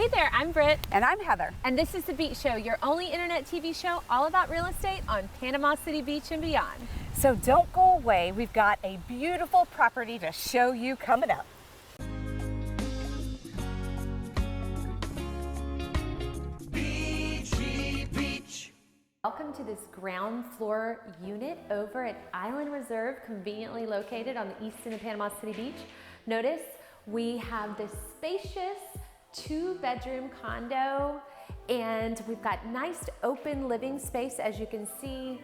Hey there, I'm Britt. And I'm Heather. And this is The Beach Show, your only internet TV show all about real estate on Panama City Beach and beyond. So don't go away. We've got a beautiful property to show you coming up. Beachy Beach. Welcome to this ground floor unit over at Island Reserve, conveniently located on the east end of Panama City Beach. Notice we have this spacious 2-bedroom condo, and we've got nice open living space, as you can see,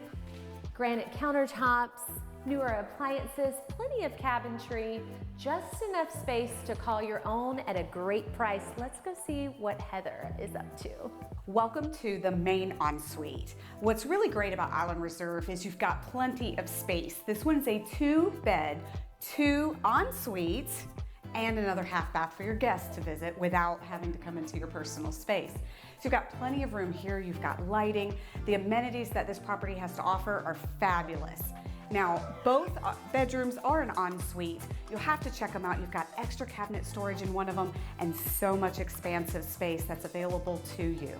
granite countertops, newer appliances, plenty of cabinetry, just enough space to call your own at a great price. Let's go see what Heather is up to. Welcome to the main ensuite. What's really great about Island Reserve is you've got plenty of space. This one's a 2-bed, 2 ensuite, and another half bath for your guests to visit without having to come into your personal space. So you've got plenty of room here, you've got lighting. The amenities that this property has to offer are fabulous. Now, both bedrooms are an ensuite. You'll have to check them out. You've got extra cabinet storage in one of them and so much expansive space that's available to you.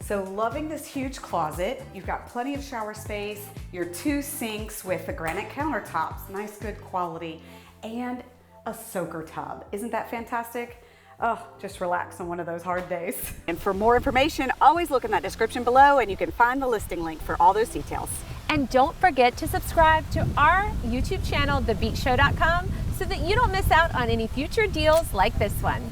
So loving this huge closet. You've got plenty of shower space, your 2 sinks with the granite countertops, nice good quality, and a soaker tub. Isn't that fantastic? Oh, just relax on one of those hard days. And for more information, always look in that description below and you can find the listing link for all those details. And don't forget to subscribe to our YouTube channel, thebeachshow.com, so that you don't miss out on any future deals like this one.